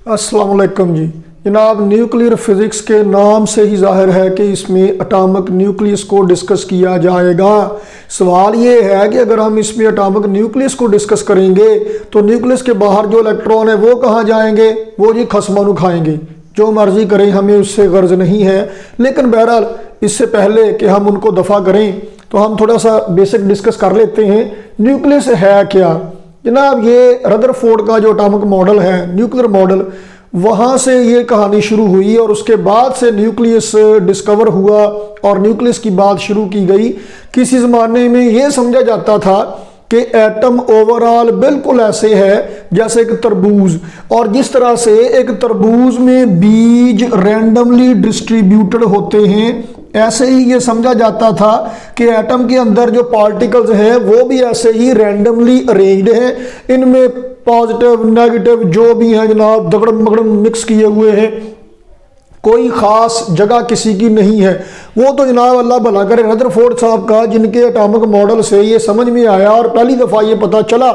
अस्सलाम वालेकुम जी जनाब। न्यूक्लियर फिज़िक्स के नाम से ही जाहिर है कि इसमें एटॉमिक न्यूक्लियस को डिस्कस किया जाएगा। सवाल ये है कि अगर हम इसमें एटॉमिक न्यूक्लियस को डिस्कस करेंगे तो न्यूक्लियस के बाहर जो इलेक्ट्रॉन है वो कहाँ जाएंगे? वो जी खसमानु खाएंगे। जो मर्जी करें, हमें उससे गर्ज नहीं है। लेकिन बहरहाल इससे पहले कि हम उनको दफ़ा करें तो हम थोड़ा सा बेसिक डिस्कस कर लेते हैं। न्यूक्लियस है क्या जनाब? ये रदरफोर्ड का जो एटॉमिक मॉडल है, न्यूक्लियर मॉडल, वहाँ से ये कहानी शुरू हुई और उसके बाद से न्यूक्लियस डिस्कवर हुआ और न्यूक्लियस की बात शुरू की गई। किसी ज़माने में ये समझा जाता था कि एटम ओवरऑल बिल्कुल ऐसे है जैसे एक तरबूज, और जिस तरह से एक तरबूज में बीज रैंडमली डिस्ट्रीब्यूटेड होते हैं, ऐसे ही ये समझा जाता था कि एटम के अंदर जो पार्टिकल्स हैं वो भी ऐसे ही रैंडमली अरेंज्ड हैं। इनमें पॉजिटिव नेगेटिव जो भी हैं जनाब दगड़म मगड़म मिक्स किए हुए हैं, कोई ख़ास जगह किसी की नहीं है। वो तो जनाब अल्लाह भला करे रदरफोर्ड साहब का, जिनके एटॉमिक मॉडल से ये समझ में आया और पहली दफ़ा ये पता चला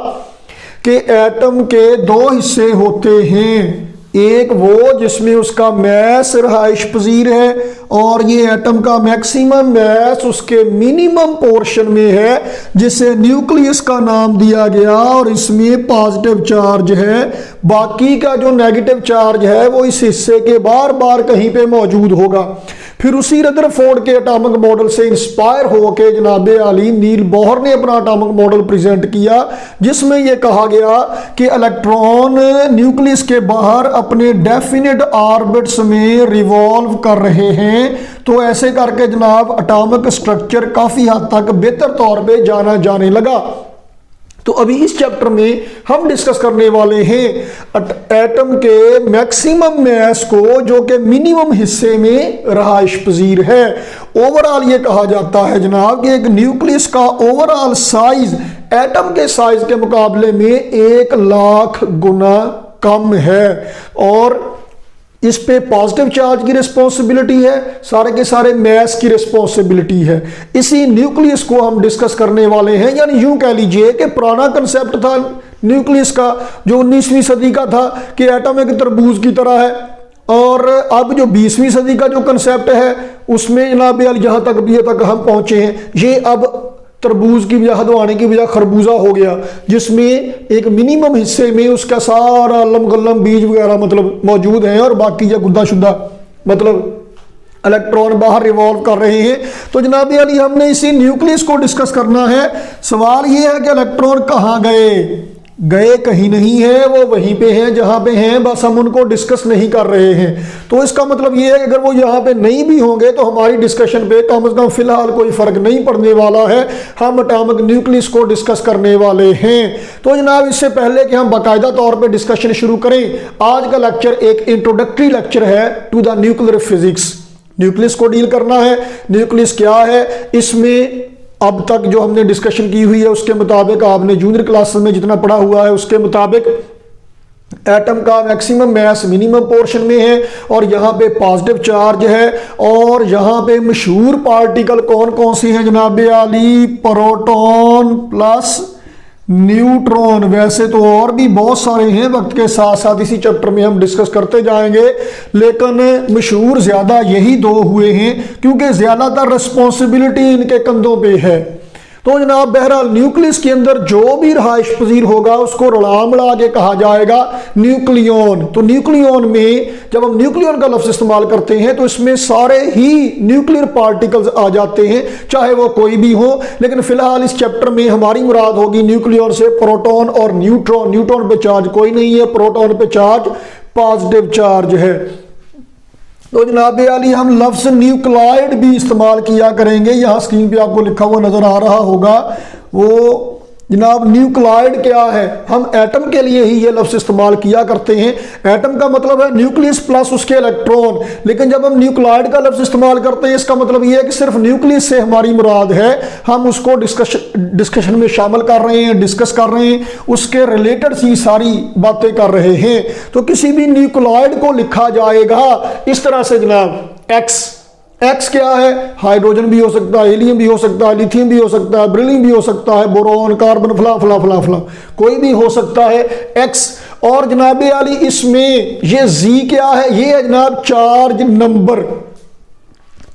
कि एटम के दो हिस्से होते हैं। एक वो जिसमें उसका मैस रहाइश पजीर है और ये एटम का मैक्सिमम मैस उसके मिनिमम पोर्शन में है, जिसे न्यूक्लियस का नाम दिया गया, और इसमें पॉजिटिव चार्ज है। बाकी का जो नेगेटिव चार्ज है वो इस हिस्से के बार बार कहीं पे मौजूद होगा। फिर उसी रदरफोर्ड के एटॉमिक मॉडल से इंस्पायर होकर जनाब आली नील बोहर ने अपना एटॉमिक मॉडल प्रेजेंट किया, जिसमें यह कहा गया कि इलेक्ट्रॉन न्यूक्लियस के बाहर अपने डेफिनेट ऑर्बिट्स में रिवॉल्व कर रहे हैं। तो ऐसे करके जनाब एटॉमिक स्ट्रक्चर काफ़ी हद तक बेहतर तौर पे जाना जाने लगा। तो अभी इस चैप्टर में हम डिस्कस करने वाले हैं एटम के मैक्सिमम मैस को, जो कि मिनिमम हिस्से में रहाइश पजीर है। ओवरऑल ये कहा जाता है जनाब कि एक न्यूक्लियस का ओवरऑल साइज एटम के साइज के मुकाबले में 1,00,000 गुना कम है, और इस पे पॉजिटिव चार्ज की रिस्पॉन्सिबिलिटी है, सारे के सारे मैस की रिस्पॉन्सिबिलिटी है। इसी न्यूक्लियस को हम डिस्कस करने वाले हैं। यानी यूं कह लीजिए कि पुराना कंसेप्ट था न्यूक्लियस का जो 19वीं सदी का था कि एटम एक तरबूज की तरह है, और अब जो 20वीं सदी का जो कंसेप्ट है उसमें जनाब यहाँ तक भी तक हम पहुंचे हैं। ये अब तरबूज की बजाय हदवाने की बजाय खरबूजा हो गया, जिसमें एक मिनिमम हिस्से में उसका सारा अल्लम गल्लम बीज वगैरह मतलब मौजूद हैं, और बाकी या गुद्दा शुद्दा मतलब इलेक्ट्रॉन बाहर रिवॉल्व कर रहे हैं। तो जनाब अली हमने इसी न्यूक्लियस को डिस्कस करना है। सवाल ये है कि इलेक्ट्रॉन कहाँ गए कहीं नहीं है, वो वहीं पे हैं जहाँ पे हैं, बस हम उनको डिस्कस नहीं कर रहे हैं। तो इसका मतलब ये है कि अगर वो यहाँ पे नहीं भी होंगे तो हमारी डिस्कशन पे कम से कम फिलहाल कोई फ़र्क नहीं पड़ने वाला है। हम एटॉमिक न्यूक्लियस को डिस्कस करने वाले हैं। तो जनाब इससे पहले कि हम बाकायदा तौर पर डिस्कशन शुरू करें, आज का लेक्चर एक इंट्रोडक्टरी लेक्चर है to the nuclear physics. Nucleus को डील करना है। न्यूक्लियस क्या है, इसमें अब तक जो हमने डिस्कशन की हुई है उसके मुताबिक, आपने जूनियर क्लासेस में जितना पढ़ा हुआ है उसके मुताबिक, एटम का मैक्सिमम मैस मिनिमम पोर्शन में है, और यहाँ पे पॉजिटिव चार्ज है, और यहाँ पे मशहूर पार्टिकल कौन कौन से हैं जनाब आली? Proton plus neutron. वैसे तो और भी बहुत सारे हैं, वक्त के साथ साथ इसी चैप्टर में हम डिस्कस करते जाएंगे, लेकिन मशहूर ज़्यादा यही दो हुए हैं क्योंकि ज़्यादातर रिस्पॉन्सिबिलिटी इनके कंधों पे है। तो जनाब बहरहाल न्यूक्लियस के अंदर जो भी रहाइश पजीर होगा उसको रला मिला के कहा जाएगा न्यूक्लियन। तो न्यूक्लियन में जब हम न्यूक्लियन का लफ्ज़ इस्तेमाल करते हैं तो इसमें सारे ही न्यूक्लियर पार्टिकल्स आ जाते हैं, चाहे वो कोई भी हो। लेकिन फिलहाल इस चैप्टर में हमारी मुराद होगी न्यूक्लियन से प्रोटॉन और न्यूट्रॉन। न्यूट्रॉन पे चार्ज कोई नहीं है, प्रोटॉन पे चार्ज पॉजिटिव चार्ज है। तो जनाब आली हम लफ्ज़ न्यूक्लाइड भी इस्तेमाल किया करेंगे। यहाँ स्क्रीन पे आपको लिखा हुआ नज़र आ रहा होगा, वो जनाब न्यूक्लाइड क्या है। हम एटम के लिए ही ये लफ्ज़ इस्तेमाल किया करते हैं। एटम का मतलब है न्यूक्लियस प्लस उसके इलेक्ट्रॉन, लेकिन जब हम न्यूक्लाइड का लफ्ज़ इस्तेमाल करते हैं इसका मतलब ये है कि सिर्फ न्यूक्लियस से हमारी मुराद है। हम उसको डिस्कशन में शामिल कर रहे हैं, डिस्कस कर रहे हैं, उसके रिलेटेड सी सारी बातें कर रहे हैं। तो किसी भी न्यूक्लाइड को लिखा जाएगा इस तरह से जनाब एक्स। एक्स क्या है? हाइड्रोजन भी हो सकता है, हीलियम भी हो सकता है, लिथियम भी हो सकता है, बेरिलियम भी हो सकता है, बोरॉन, कार्बन, फला फला फला फला, कोई भी हो सकता है एक्स। और जनाब आली इसमें ये जी क्या है, ये है जनाब चार्ज नंबर।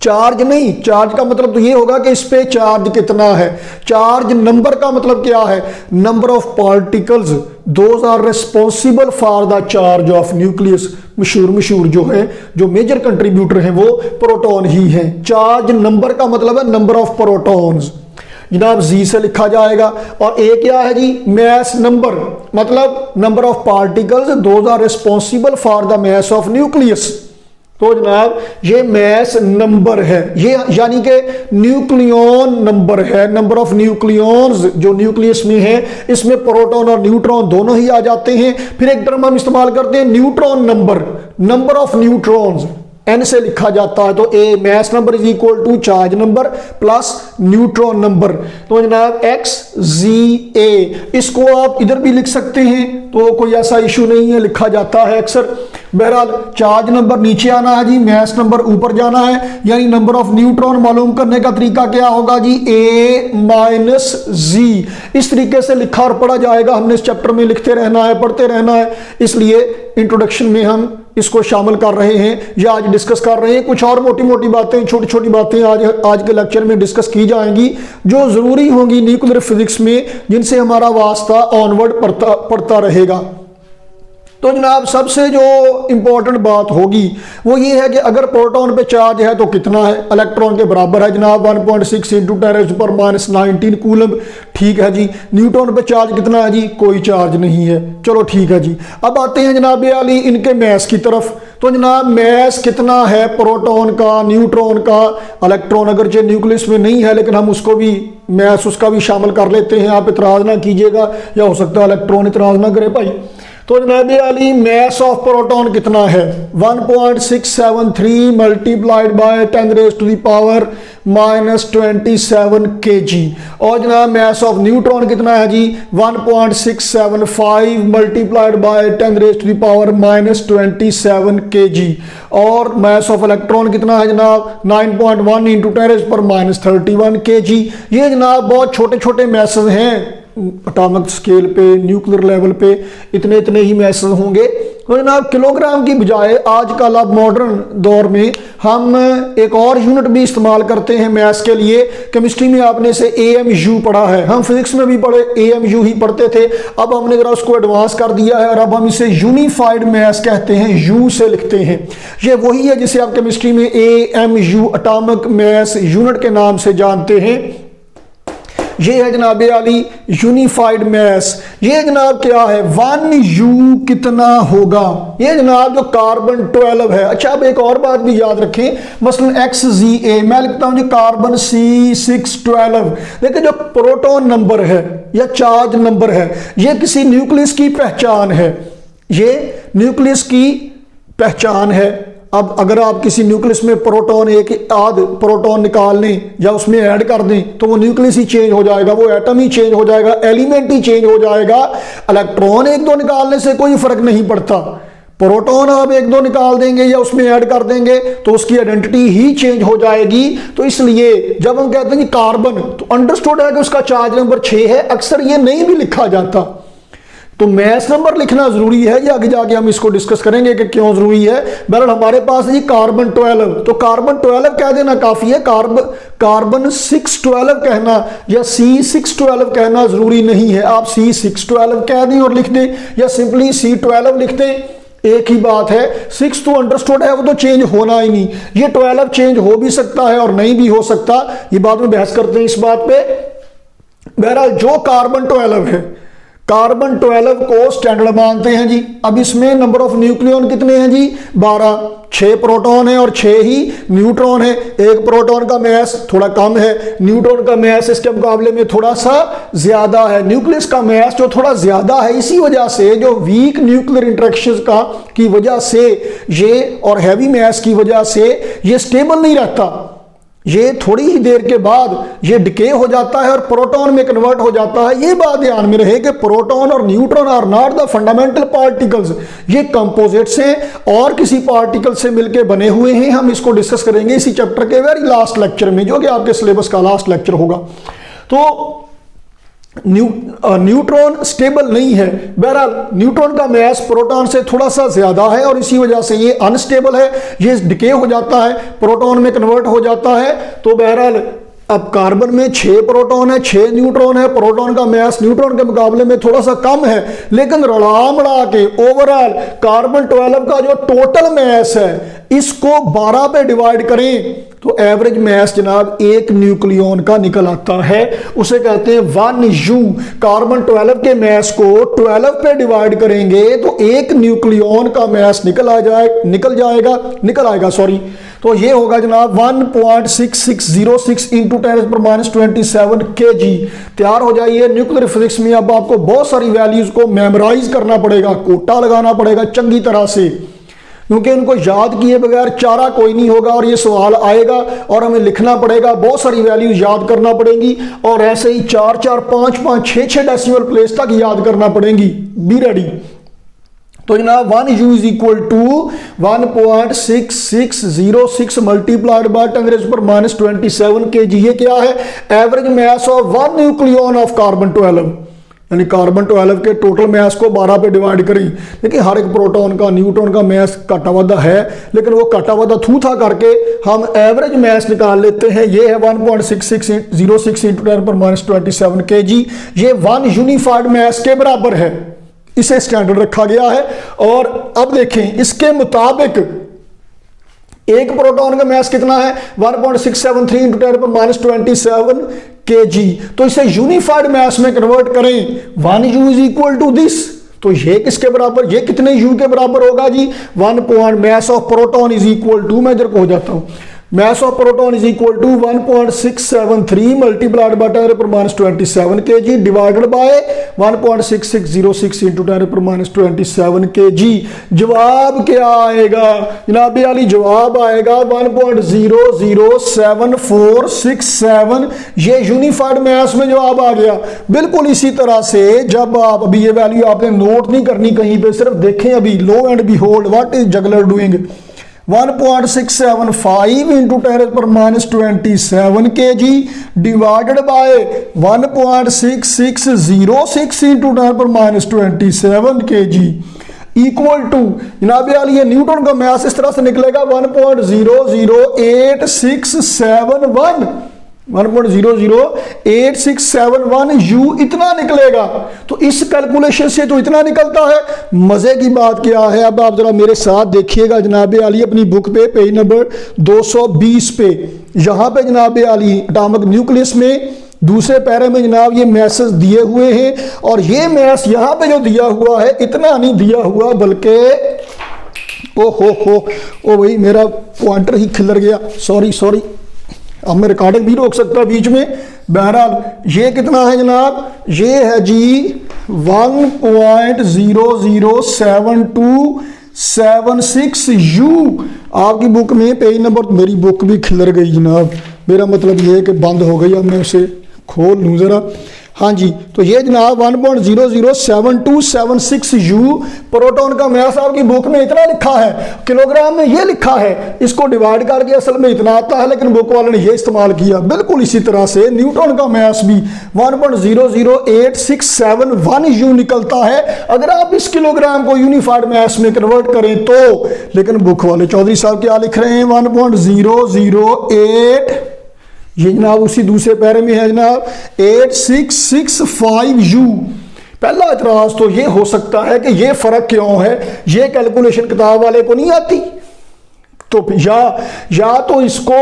चार्ज नहीं, चार्ज का मतलब तो ये होगा कि इस पे चार्ज कितना है। चार्ज नंबर का मतलब क्या है, number of particles those are responsible for the charge of nucleus. मशहूर जो है, जो मेजर कंट्रीब्यूटर है वो प्रोटॉन ही है। चार्ज नंबर का मतलब है नंबर ऑफ प्रोटॉन्स, जनाब जी से लिखा जाएगा। और ए क्या है जी, मैस नंबर, मतलब number of particles those are responsible for the mass of nucleus. तो जनाब ये मैस नंबर है, ये यानी कि न्यूक्लियन नंबर है, नंबर ऑफ न्यूक्लियॉन्स जो न्यूक्लियस में है। इसमें प्रोटॉन और न्यूट्रॉन दोनों ही आ जाते हैं। फिर एक टर्म हम इस्तेमाल करते हैं neutron number, number of neutrons N से लिखा जाता है। तो A mass number is equal to charge number plus neutron number. तो जनाब एक्स जी ए, इसको आप इधर भी लिख सकते हैं, तो कोई ऐसा इशू नहीं है, लिखा जाता है अक्सर। बहरहाल चार्ज नंबर नीचे आना है जी, मैस नंबर ऊपर जाना है, यानी नंबर ऑफ न्यूट्रॉन मालूम करने का तरीका क्या होगा जी, ए माइनस जी। इस तरीके से लिखा और पढ़ा जाएगा, हमने इस चैप्टर में लिखते रहना है, पढ़ते रहना है, इसलिए इंट्रोडक्शन में हम इसको शामिल कर रहे हैं या आज डिस्कस कर रहे हैं। कुछ और मोटी मोटी बातें, छोटी छोटी बातें आज के लेक्चर में डिस्कस की जाएंगी जो जरूरी होंगी न्यूक्लियर फिजिक्स में, जिनसे हमारा वास्ता ऑनवर्ड पड़ता रहेगा। तो जनाब सबसे जो इंपॉर्टेंट बात होगी वो ये है कि अगर प्रोटॉन पे चार्ज है तो कितना है, इलेक्ट्रॉन के बराबर है जनाब 1.6 इंटू 10⁻⁻⁹ कूलम। ठीक है जी। न्यूट्रॉन पे चार्ज कितना है जी, कोई चार्ज नहीं है। चलो ठीक है जी। अब आते हैं जनाब आली इनके मैस की तरफ। तो जनाब मैस कितना है प्रोटॉन का, न्यूट्रॉन का, इलेक्ट्रॉन अगरचे न्यूक्लियस में नहीं है लेकिन हम उसको भी मैस उसका भी शामिल कर लेते हैं। आप इतराज ना कीजिएगा, या हो सकता है इलेक्ट्रॉन इतराज ना करे भाई। तो जनाब अली मैस ऑफ प्रोटॉन कितना है, 1.673 मल्टीप्लाइड बाय 10⁻⁻27 kg। और जनाब मैस ऑफ न्यूट्रॉन कितना है जी, 1.675 मल्टीप्लाइड बाय 10⁻⁻27 kg। और मैस ऑफ इलेक्ट्रॉन कितना है जनाब, 9.1 इंटू 10⁻31 kg। ये जनाब बहुत छोटे छोटे मैसेज हैं, एटॉमिक स्केल पे, न्यूक्लियर लेवल पे इतने ही मैसेज होंगे। तो जनाब किलोग्राम की बजाय आजकल अब मॉडर्न दौर में हम एक और यूनिट भी इस्तेमाल करते हैं मैथ्स के लिए। केमिस्ट्री में आपने से AMU पढ़ा है, हम फिजिक्स में भी पढ़े AMU ही पढ़ते थे। अब हमने जरा उसको एडवांस कर दिया है और अब हम इसे यूनिफाइड मैथ्स कहते हैं, यू से लिखते हैं। ये वही है जिसे आप केमिस्ट्री में AMU एटॉमिक मैथ्स यूनिट के नाम से जानते हैं। ये है जनाब आली यूनिफाइड मैथ्स। ये जनाब क्या है, 1U कितना होगा, ये जनाब जो कार्बन 12 है। अच्छा अब एक और बात भी याद रखें, मसलन XZA मैं लिखता हूं जी कार्बन C612। देखिए जो प्रोटॉन नंबर है या चार्ज नंबर है, ये किसी न्यूक्लियस की पहचान है, ये न्यूक्लियस की पहचान है। अब अगर आप किसी न्यूक्लियस में प्रोटॉन एक आध प्रोटॉन निकाल लें या उसमें ऐड कर दें तो वो न्यूक्लियस ही चेंज हो जाएगा, वो एटम ही चेंज हो जाएगा, एलिमेंट ही चेंज हो जाएगा। इलेक्ट्रॉन एक दो निकालने से कोई फर्क नहीं पड़ता। प्रोटॉन आप एक दो निकाल देंगे या उसमें ऐड कर देंगे तो उसकी आइडेंटिटी ही चेंज हो जाएगी। तो इसलिए जब हम कहते हैं कि कार्बन, तो अंडरस्टूड है कि उसका चार्ज नंबर 6 है। अक्सर ये नहीं भी लिखा जाता, तो मैस नंबर लिखना जरूरी है। ये आगे जाके हम इसको डिस्कस करेंगे कि क्यों जरूरी है। बहरहाल हमारे पास है जी कार्बन 12, तो कार्बन 12 कह देना काफी है। कार्बन 612 कहना या C612 कहना जरूरी नहीं है। आप C612 कह दें और लिख दें या सिंपली C12 लिख दें, एक ही बात है। 6 तो अंडरस्टूड है, वो तो चेंज होना ही नहीं। ये 12 चेंज हो भी सकता है और नहीं भी हो सकता, ये बाद में बहस करते हैं इस बात पे। बहरहाल जो कार्बन 12 है, कार्बन 12 को स्टैंडर्ड मानते हैं जी। अब इसमें नंबर ऑफ न्यूक्लियॉन कितने हैं जी, 12। 6 प्रोटॉन है और 6 ही न्यूट्रॉन है। एक प्रोटॉन का मैस थोड़ा कम है, न्यूट्रॉन का मैस इसके मुकाबले में थोड़ा सा ज्यादा है। न्यूक्लियस का मैस जो थोड़ा ज्यादा है, इसी वजह से जो वीक न्यूक्लियर इंटरेक्शंस का की वजह से ये और हैवी मैस की वजह से ये स्टेबल नहीं रहता। ये थोड़ी ही देर के बाद ये डिके हो जाता है और प्रोटॉन में कन्वर्ट हो जाता है। ये बात ध्यान में रहे कि प्रोटॉन और neutron are not the fundamental particles, ये कंपोजिट्स हैं और किसी पार्टिकल से मिलकर बने हुए हैं। हम इसको डिस्कस करेंगे इसी चैप्टर के वेरी लास्ट लेक्चर में, जो कि आपके सिलेबस का लास्ट लेक्चर होगा। तो न्यूट्रॉन स्टेबल नहीं है। बहरहाल न्यूट्रॉन का मैस प्रोटॉन से थोड़ा सा ज्यादा है और इसी वजह से ये अनस्टेबल है, ये डिके हो जाता है, प्रोटॉन में कन्वर्ट हो जाता है। तो बहरहाल अब कार्बन में 6 प्रोटॉन है, 6 न्यूट्रॉन है, प्रोटॉन का मैस न्यूट्रॉन के मुकाबले में थोड़ा सा कम है, लेकिन रला मड़ा के ओवरऑल कार्बन 12 का जो टोटल मैस है इसको 12 पे डिवाइड करें तो एवरेज मैस जनाब एक न्यूक्लियॉन का निकल आता है, उसे कहते हैं 1U। कार्बन 12 के मैस को 12 पे डिवाइड करेंगे तो एक न्यूक्लियॉन का मैस निकल आएगा सॉरी। तो ये होगा जनाब 1.6606 इंटू 10⁻27 kg। तैयार हो जाइए। न्यूक्लियर फिजिक्स में अब आपको बहुत सारी वैल्यूज को मेमोराइज करना पड़ेगा, कोटा लगाना पड़ेगा चंगी तरह से, क्योंकि उनको याद किए बगैर चारा कोई नहीं होगा और ये सवाल आएगा और हमें लिखना पड़ेगा, बहुत सारी वैल्यूज याद करना पड़ेगी और ऐसे ही 4-4, 5-5, 6-6 डेसिमल प्लेस तक याद करना पड़ेंगी। Be ready. तो जनाब 1U is equal to 1.6606 multiplied by 10⁻27 kg। ये क्या है? Average mass of 1 nucleon of carbon 12, यानी कार्बन 12 के टोटल मैस को 12 पे डिवाइड करें। देखिए हर एक प्रोटॉन का न्यूट्रॉन का मैस काटा वादा है, लेकिन वो काटा वादा थू था करके हम एवरेज मैस निकाल लेते हैं। ये है 1.6606 इंटू 10⁻27 kg। ये 1 यूनिफाइड मैस के बराबर है, इसे स्टैंडर्ड रखा गया है। और अब देखें इसके मुताबिक एक प्रोटॉन का मैस कितना है? 1.673 इंटू 10⁻27 kg। तो इसे यूनिफाइड मैस में कन्वर्ट करें 1U is equal to this. तो ये किसके बराबर, ये कितने U के बराबर होगा जी? 1 mass of proton is equal to, मैं इधर को हो जाता हूं, mass of proton is equal to 1.673 multiplied by 10⁻27 kg divided by 1.6606 into 10⁻27 kg। जवाब क्या आएगा जनाब अली? जवाब आएगा 1.007467। ये यूनिफाइड मैस में जवाब आ गया। बिल्कुल इसी तरह से जब आप अभी ये वैल्यू आपने नोट नहीं करनी कहीं पे, सिर्फ देखें अभी lo and behold what is juggler doing. 1.675 into 10⁻27 kg divided by 1.6606 into 10⁻27 kg equal to जनाब ये न्यूटन का मैस इस तरह से निकलेगा 1.00867 U इतना निकलेगा। तो इस कैलकुलेशन से तो इतना निकलता है। मजे की बात क्या है, अब आप जरा मेरे साथ देखिएगा जनाब आली अपनी बुक पे पेज नंबर 220 पे, यहाँ पे जनाब आली एटॉमिक न्यूक्लियस में दूसरे पैरे में जनाब ये मैसेज दिए हुए हैं और ये मैस यहाँ पे जो दिया हुआ है इतना नहीं दिया हुआ, बल्कि ओ भाई मेरा पॉइंटर ही खिलर गया, सॉरी अब मैं रिकॉर्डिंग भी रोक सकता बीच में। बहरहाल ये कितना है जनाब? ये है जी 1.007276 U। आपकी बुक में पेज नंबर, मेरी बुक भी खिलर गई जनाब, मेरा मतलब ये है कि बंद हो गई, अब मैं उसे खोल लूँ ज़रा। हाँ जी, तो ये जनाब 1.007276 U प्रोटॉन का मैस आपकी बुक में इतना लिखा है, किलोग्राम में ये लिखा है, इसको डिवाइड करके असल में इतना आता है, लेकिन बुक वाले ने ये इस्तेमाल किया। बिल्कुल इसी तरह से न्यूट्रॉन का मैस भी 1.008671 U निकलता है अगर आप इस किलोग्राम को यूनिफाइड मैस में कन्वर्ट करें तो। लेकिन बुक वाले चौधरी साहब क्या लिख रहे हैं? 1.008, ये जनाब उसी दूसरे पैरे में है जनाब 8665 U। पहला इतराज तो ये हो सकता है कि ये फर्क क्यों है, ये कैलकुलेशन किताब वाले को नहीं आती, तो या तो इसको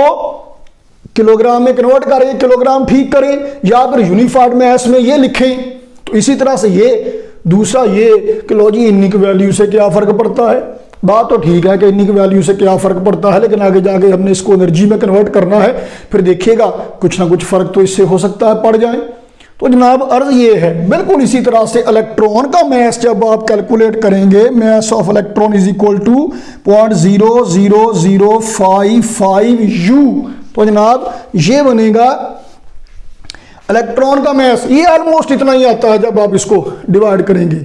किलोग्राम में कन्वर्ट करें, किलोग्राम ठीक करें, या फिर यूनिफाइड मैस में ये लिखें। तो इसी तरह से ये दूसरा ये कि लो जी इन्हीं की वैल्यू से क्या फर्क पड़ता है, बात तो ठीक है कि इन्हीं की वैल्यू से क्या फ़र्क पड़ता है, लेकिन आगे जाके हमने इसको एनर्जी में कन्वर्ट करना है, फिर देखिएगा कुछ ना कुछ फ़र्क तो इससे हो सकता है पड़ जाए। तो जनाब अर्ज ये है, बिल्कुल इसी तरह से इलेक्ट्रॉन का मैस जब आप कैलकुलेट करेंगे, mass of electron is equal to 0.00055 U, तो जनाब ये बनेगा इलेक्ट्रॉन का मैस। ये ऑलमोस्ट इतना ही आता है जब आप इसको डिवाइड करेंगे।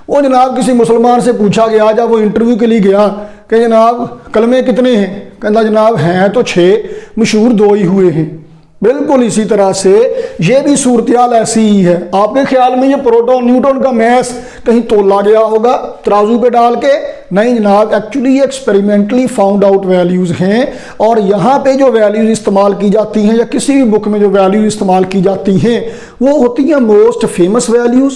वो जनाब किसी मुसलमान से पूछा गया जब वो इंटरव्यू के लिए गया कि जनाब कलमे कितने हैं, कहता जनाब हैं तो 6, मशहूर 2 ही हुए हैं। बिल्कुल इसी तरह से ये भी सूरत ऐसी ही है। आपके ख्याल में ये प्रोटॉन न्यूट्रॉन का मैस कहीं तोला गया होगा तराजू पे डाल के? नहीं जनाब, एक्चुअली ये एक्सपेरिमेंटली फाउंड आउट वैल्यूज हैं, और यहाँ पे जो वैल्यूज इस्तेमाल की जाती हैं या किसी भी बुक में जो वैल्यूज इस्तेमाल की जाती हैं वो होती हैं मोस्ट फेमस वैल्यूज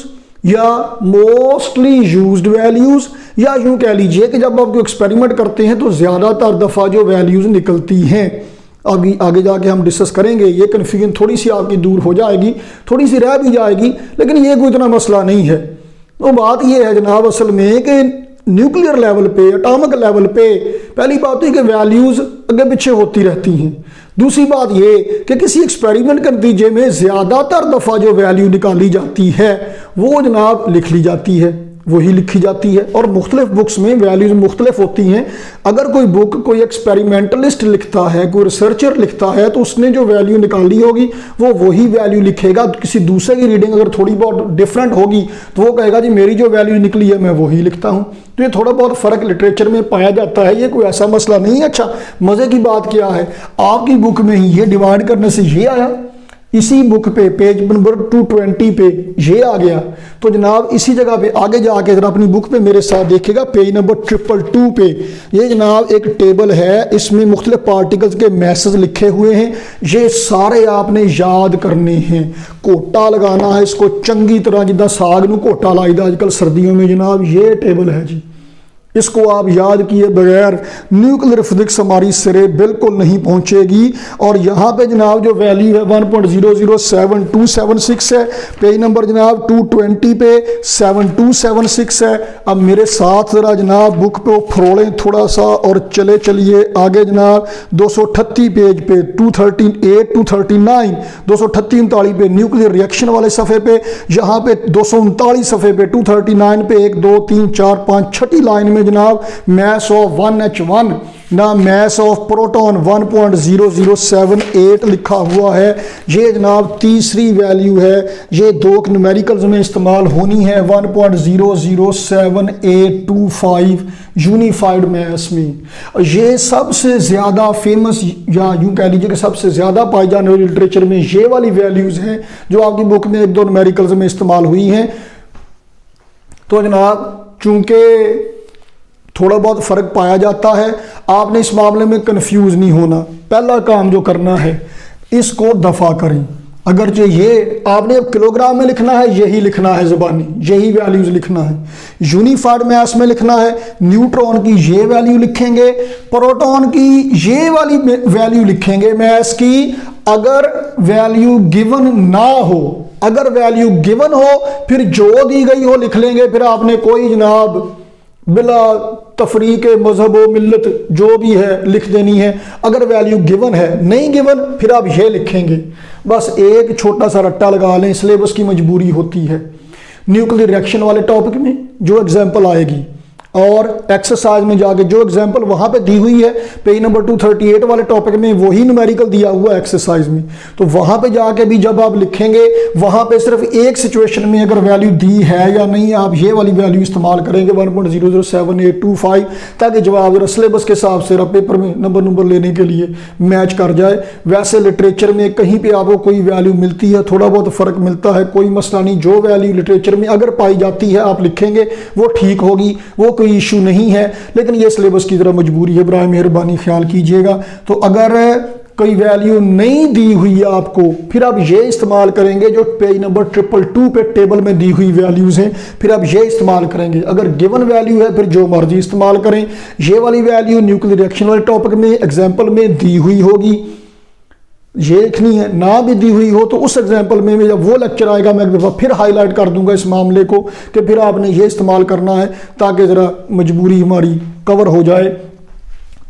या मोस्टली यूज्ड वैल्यूज, या यूं कह लीजिए कि जब आप एक्सपेरिमेंट करते हैं तो ज़्यादातर दफ़ा जो वैल्यूज निकलती हैं। आगे जाके हम डिस्कस करेंगे, ये कन्फ्यूजन थोड़ी सी आपकी दूर हो जाएगी, थोड़ी सी रह भी जाएगी, लेकिन ये कोई इतना मसला नहीं है। तो बात ये है जनाब असल में कि न्यूक्लियर लेवल पे, एटॉमिक लेवल पे पहली बात है कि वैल्यूज़ आगे पीछे होती रहती हैं। दूसरी बात ये कि किसी एक्सपेरिमेंट के नतीजे में ज़्यादातर दफ़ा जो वैल्यू निकाली जाती है वो जनाब लिख ली जाती है, वही लिखी जाती है। और मुख्तलिफ बुक्स में वैल्यूज मुख्तलिफ होती हैं। अगर कोई बुक कोई एक्सपेरिमेंटलिस्ट लिखता है, कोई रिसर्चर लिखता है, तो उसने जो वैल्यू निकाली होगी वो वही वैल्यू लिखेगा। किसी दूसरे की रीडिंग अगर थोड़ी बहुत डिफरेंट होगी तो वो कहेगा जी मेरी जो वैल्यू निकली है मैं वही लिखता हूँ। तो ये थोड़ा बहुत फ़र्क लिटरेचर में पाया जाता है, ये कोई ऐसा मसला नहीं है। अच्छा, मज़े की बात क्या है, आपकी बुक में ही ये डिवाइड करने से ये आया, इसी बुक पे पेज नंबर 220 पे ये आ गया। तो जनाब इसी जगह पे आगे जाके जरा अपनी बुक पे मेरे साथ देखिएगा, पेज नंबर 222 पे ये जनाब एक टेबल है, इसमें मुख्तलिफ पार्टिकल्स के मैसेज लिखे हुए हैं। ये सारे आपने याद करने हैं, कोटा लगाना है इसको चंगी तरह, जिदा साग नू कोटा लाइदा आजकल सर्दियों में जनाब, ये टेबल है जी। इसको आप याद किए बगैर न्यूक्लियर फिजिक्स हमारी सिरे बिल्कुल नहीं पहुंचेगी। और यहाँ पे जनाब जो वैल्यू है 1.007276 है, पेज नंबर जनाब 220 पे 7276 है। अब मेरे साथ ज़रा जनाब बुक पे फरोलें थोड़ा सा और चलिए आगे जनाब 238 पेज पे 238 239 238 पे न्यूक्लियर रिएक्शन वाले सफ़े पे, यहाँ पे 239 सफ़े पे 239 पे 1 2 3 4 5 छठी लाइन में जनाब मैस ऑफ 1H1 ना मैस ऑफ प्रोटॉन 1.0078 लिखा हुआ है। ये जनाब तीसरी वैल्यू है, ये दो न्यूमेरिकल्स में इस्तेमाल होनी है 1.007825 यूनिफाइड मैस में। ये सबसे ज़्यादा फेमस या यूँ कह लीजिए कि सबसे ज़्यादा पाई जाने वाली लिटरेचर में ये वाली वैल्यूज़ हैं जो आपकी बुक में एक दो न्यूमेरिकल्स में इस्तेमाल हुई हैं। तो जनाब चूँकि थोड़ा बहुत फ़र्क पाया जाता है, आपने इस मामले में कंफ्यूज नहीं होना। पहला काम जो करना है इसको दफ़ा करें। अगर जो ये आपने किलोग्राम में लिखना है यही लिखना है, ज़बानी यही वैल्यूज़ लिखना है। यूनिफाइड मैस में लिखना है, न्यूट्रॉन की ये वैल्यू लिखेंगे, प्रोटॉन की ये वाली वैल्यू लिखेंगे मैस की। अगर वैल्यू गिवन ना हो, अगर वैल्यू गिवन हो फिर जो दी गई हो लिख लेंगे, फिर आपने कोई जनाब बिला तफरीक मजहब व मिल्लत जो भी है लिख देनी है। अगर वैल्यू गिवन है, नहीं गिवन फिर आप ये लिखेंगे। बस एक छोटा सा रट्टा लगा लें, सिलेबस की मजबूरी होती है। न्यूक्लियर रिएक्शन वाले टॉपिक में जो एग्जाम्पल आएगी और एक्सरसाइज में जाके जो एग्जाम्पल वहाँ पे दी हुई है पेज नंबर 238 वाले टॉपिक में वही न्यूमेरिकल दिया हुआ है एक्सरसाइज में, तो वहाँ पे जाके भी जब आप लिखेंगे वहाँ पे सिर्फ एक सिचुएशन में अगर वैल्यू दी है या नहीं, आप ये वाली वैल्यू इस्तेमाल करेंगे 1.007825 ताकि जवाब जरा सिलेबस के हिसाब से पेपर में नंबर लेने के लिए मैच कर जाए। वैसे लिटरेचर में कहीं पर आपको कोई वैल्यू मिलती है, थोड़ा बहुत फ़र्क मिलता है, कोई मसला नहीं। जो वैल्यू लिटरेचर में अगर पाई जाती है आप लिखेंगे वो ठीक होगी, वो कोई इशू नहीं है। लेकिन ये सिलेबस की तरह मजबूरी है, बराए मेहरबानी ख्याल कीजिएगा। तो अगर कोई वैल्यू नहीं दी हुई है आपको, फिर आप ये इस्तेमाल करेंगे जो पेज नंबर 222 पे टेबल में दी हुई वैल्यूज़ हैं, फिर आप ये इस्तेमाल करेंगे। अगर गिवन वैल्यू है फिर जो मर्जी इस्तेमाल करें। ये वाली वैल्यू न्यूक्लियर रिएक्शन वाले टॉपिक में एग्जाम्पल में दी हुई होगी, ये लिखनी है। ना भी दी हुई हो तो उस एग्जाम्पल में जब वो लेक्चर आएगा मैं एक दफ़ा फिर हाईलाइट कर दूंगा इस मामले को कि फिर आपने ये इस्तेमाल करना है ताकि ज़रा मजबूरी हमारी कवर हो जाए।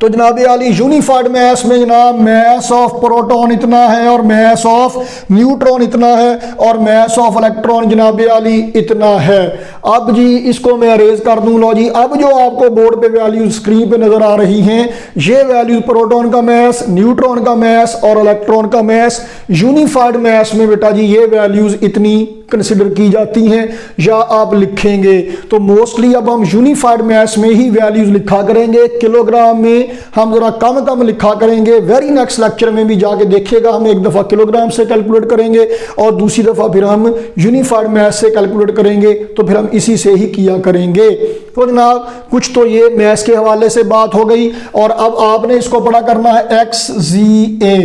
तो जनाब आली यूनिफाइड मैस में जनाब मैस ऑफ प्रोटॉन इतना है और मैस ऑफ न्यूट्रॉन इतना है और मैस ऑफ इलेक्ट्रॉन जनाब आली इतना है। अब जी इसको मैं अरेज कर दूं। लो जी, अब जो आपको बोर्ड पे वैल्यूज स्क्रीन पे नजर आ रही हैं, ये वैल्यूज प्रोटॉन का मास, न्यूट्रॉन का मास और इलेक्ट्रॉन का मास, यूनिफाइड मास में बेटा जी ये वैल्यूज इतनी कंसिडर की जाती हैं। या आप लिखेंगे तो मोस्टली अब हम यूनिफाइड मास में ही वैल्यूज लिखा करेंगे, किलोग्राम में हम जरा कम कम लिखा करेंगे। वेरी नेक्स्ट लेक्चर में भी जाके देखिएगा, हम एक दफा किलोग्राम से कैलकुलेट करेंगे और दूसरी दफा फिर हम यूनिफाइड मास से कैलकुलेट करेंगे, तो फिर हम इसी से ही किया करेंगे। तो जनाब कुछ तो ये मास के हवाले से बात हो गई, और अब आपने इसको पढ़ा करना है XZA,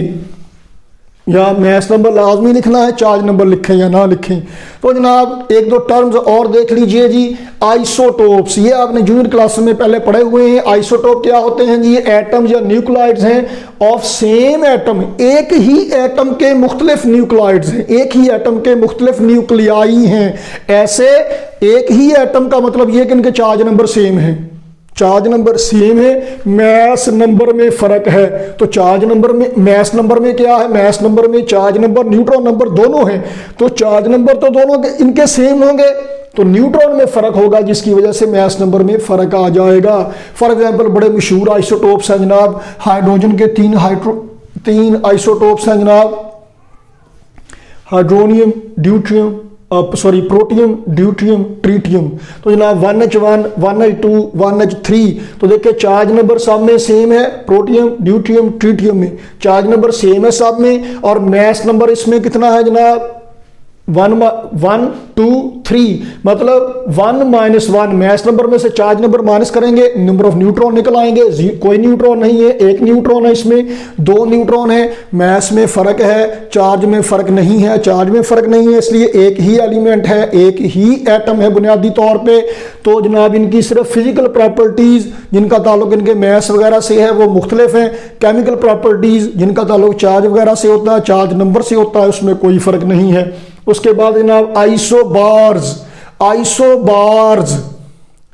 या मैथ्स नंबर लाजमी लिखना है, चार्ज नंबर लिखें या ना लिखें। तो जनाब एक दो टर्म्स और देख लीजिए जी। आइसोटोप्स, ये आपने जूनियर क्लास में पहले पढ़े हुए हैं। आइसोटोप क्या होते हैं जी? ये एटम्स या न्यूक्लियोइड्स हैं ऑफ सेम एटम, एक ही एटम के मुख्तलिफ न्यूक्लियोइड्स हैं, एक ही एटम के मुख्तलिफ न्यूक्लियाई हैं। ऐसे एक ही एटम का मतलब ये कि इनके चार्ज नंबर सेम है, चार्ज नंबर सेम है, मैस नंबर में फर्क है। तो चार्ज नंबर में, मैस नंबर में क्या है? मैस नंबर में चार्ज नंबर, न्यूट्रॉन नंबर दोनों हैं, तो चार्ज नंबर तो दोनों के इनके सेम होंगे, तो न्यूट्रॉन में फर्क होगा, जिसकी वजह से मैस नंबर में फर्क आ जाएगा। फॉर एग्जांपल बड़े मशहूर आइसोटोप्स हैं जनाब, हाइड्रोजन के तीन आइसोटोप्स हैं जनाब, hydronium, deuterium, protium, deuterium, tritium. तो जनाब 1H1, 1H2, 1H3, तो देखिए चार्ज नंबर सब में सेम है, प्रोटियम, ड्यूट्रियम, ट्रीटियम में चार्ज नंबर सेम है सब में, और मैस नंबर इसमें कितना है जनाब? 1 2 3, मतलब 1 - 1 मैस नंबर में से चार्ज नंबर माइनस करेंगे, नंबर ऑफ न्यूट्रॉन निकल आएंगे। कोई न्यूट्रॉन नहीं है, एक न्यूट्रॉन है, इसमें 2 न्यूट्रॉन है। मैस में फर्क है, चार्ज में फर्क नहीं है, चार्ज में फर्क नहीं है, इसलिए एक ही एलिमेंट है, एक ही एटम है बुनियादी तौर पे। तो जनाब इनकी सिर्फ फिजिकल प्रॉपर्टीज जिनका ताल्लुक इनके मैस वगैरह से है वो मुख्तलिफ हैं, केमिकल प्रॉपर्टीज जिनका ताल्लुक चार्ज वगैरह से होता है, चार्ज नंबर से होता है, उसमें कोई फर्क नहीं है। उसके बाद जनाब आइसोबार्स, आइसोबार्स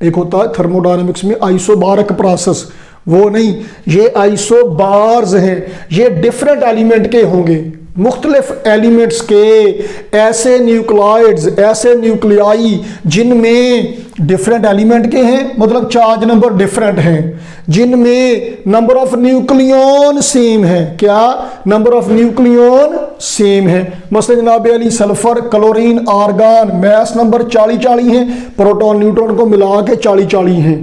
एक होता है थर्मोडायनेमिक्स में आइसोबारिक प्रोसेस, वो नहीं, ये आइसोबार्स हैं। ये डिफरेंट एलिमेंट के होंगे, मुख्तलिफ एलिमेंट्स के ऐसे न्यूक्लियोइड्स, ऐसे न्यूक्लियाई जिनमें डिफरेंट एलिमेंट के हैं, मतलब चार्ज नंबर डिफरेंट हैं, जिनमें नंबर ऑफ न्यूक्लियॉन सेम है। क्या? नंबर ऑफ न्यूक्लियॉन सेम है। मसलन जनाब अली sulphur, chlorine, argon, mass number 40-40 हैं, प्रोटॉन न्यूट्रॉन को मिला के 40-40 हैं।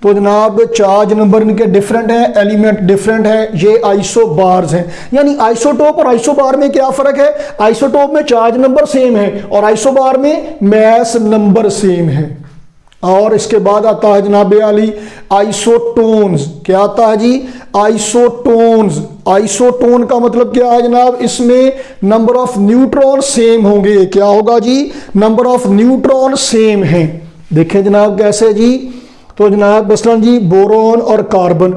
तो जनाब चार्ज नंबर इनके डिफरेंट है, एलिमेंट डिफरेंट है, ये आइसोबार्स हैं। यानी आइसोटोप और आइसोबार में क्या फर्क है? आइसोटोप में चार्ज नंबर सेम है और आइसोबार में मैस नंबर सेम है। और इसके बाद आता है जनाब अली आइसोटोन्स। क्या आता है जी? आइसोटोन्स। आइसोटोन का मतलब क्या है जनाब? इसमें नंबर ऑफ न्यूट्रॉन सेम होंगे। क्या होगा जी? नंबर ऑफ न्यूट्रॉन सेम है। देखें जनाब कैसे जी? तो जनाब मसलन जी बोरोन और कार्बन,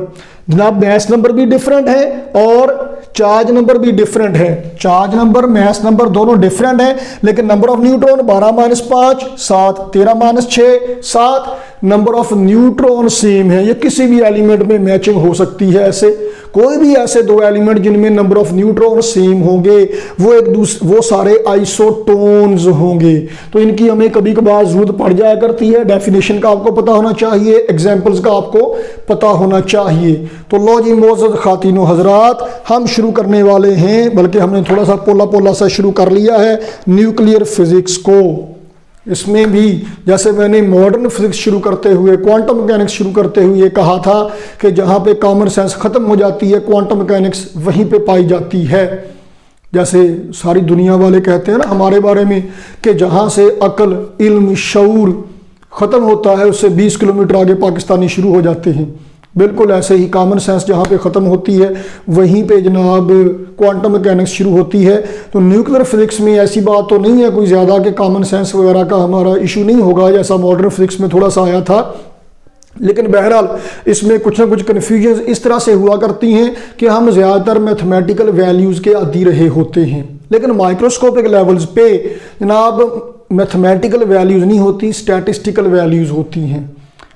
जनाब मैस नंबर भी डिफरेंट है और चार्ज नंबर भी डिफरेंट है। चार्ज नंबर, मैस नंबर दोनों डिफरेंट है, लेकिन number of neutron 12 - 5 7, 13 - 6 7, number of neutron same है। ये किसी भी एलिमेंट में मैचिंग हो सकती है। ऐसे कोई भी ऐसे 2 एलिमेंट जिनमें नंबर ऑफ न्यूट्रॉन सेम होंगे वो सारे आइसोटोन्स होंगे। तो इनकी हमें कभी कभार जरूरत पड़ जाया करती है। डेफिनेशन का आपको पता होना चाहिए, एग्जाम्पल्स का आपको पता होना चाहिए। तो लो जी मोअज़्ज़ज़ ख़ातिनो हज़रात, हम शुरू करने वाले हैं, बल्कि हमने थोड़ा सा पोला पोला सा शुरू कर लिया है न्यूक्लियर फिजिक्स को। इसमें भी जैसे मैंने मॉडर्न फिजिक्स शुरू करते हुए, क्वांटम मैकेनिक्स शुरू करते हुए कहा था कि जहाँ पे कॉमन सेंस ख़त्म हो जाती है, क्वांटम मैकेनिक्स वहीं पे पाई जाती है। जैसे सारी दुनिया वाले कहते हैं ना हमारे बारे में कि जहाँ से अक्ल, इल्म, शऊर ख़त्म होता है उससे 20 किलोमीटर आगे पाकिस्तानी शुरू हो जाते हैं। बिल्कुल ऐसे ही कॉमन सेंस जहाँ पे ख़त्म होती है वहीं पे जनाब क्वांटम मैकेनिक्स शुरू होती है। तो न्यूक्लियर फिजिक्स में ऐसी बात तो नहीं है कोई ज़्यादा कि कॉमन सेंस वगैरह का हमारा इशू नहीं होगा, जैसा मॉडर्न फिजिक्स में थोड़ा सा आया था। लेकिन बहरहाल इसमें कुछ ना कुछ कन्फ्यूजन इस तरह से हुआ करती हैं कि हम ज़्यादातर मैथमेटिकल वैल्यूज़ के आदी रहे होते हैं, लेकिन माइक्रोस्कोपिक लेवल्स पे जनाब मैथमेटिकल वैल्यूज़ नहीं होती, स्टैटिस्टिकल वैल्यूज़ होती हैं।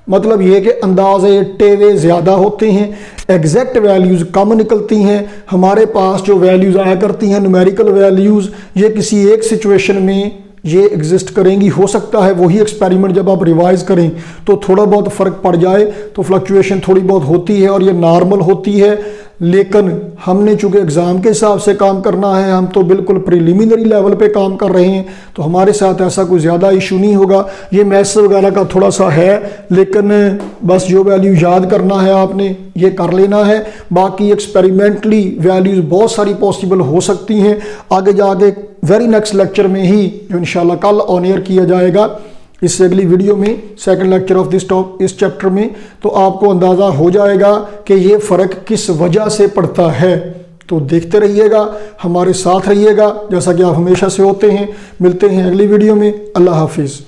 मतलब ये कि अंदाजे टेवे ज़्यादा होते हैं, एग्जैक्ट वैल्यूज़ कम निकलती हैं। हमारे पास जो वैल्यूज़ आया करती हैं न्यूमेरिकल वैल्यूज़, ये किसी एक सिचुएशन में ये एग्जिस्ट करेंगी। हो सकता है वही एक्सपेरिमेंट जब आप रिवाइज करें तो थोड़ा बहुत फ़र्क पड़ जाए, तो फ्लक्चुएशन थोड़ी बहुत होती है और ये नॉर्मल होती है। लेकिन हमने चूंकि एग्ज़ाम के हिसाब से काम करना है, हम तो बिल्कुल प्रिलिमिनरी लेवल पे काम कर रहे हैं, तो हमारे साथ ऐसा कोई ज़्यादा इशू नहीं होगा। ये मैथ्स वगैरह का थोड़ा सा है, लेकिन बस जो वैल्यू याद करना है आपने ये कर लेना है। बाकी एक्सपेरिमेंटली वैल्यूज़ बहुत सारी पॉसिबल हो सकती हैं आगे जाके वेरी नेक्स्ट लेक्चर में ही, जो इंशाल्लाह कल ऑन एयर किया जाएगा इससे अगली वीडियो में, सेकंड लेक्चर ऑफ इस चैप्टर में, तो आपको अंदाज़ा हो जाएगा कि ये फ़र्क किस वजह से पड़ता है। तो देखते रहिएगा, हमारे साथ रहिएगा जैसा कि आप हमेशा से होते हैं। मिलते हैं अगली वीडियो में। अल्लाह हाफिज़।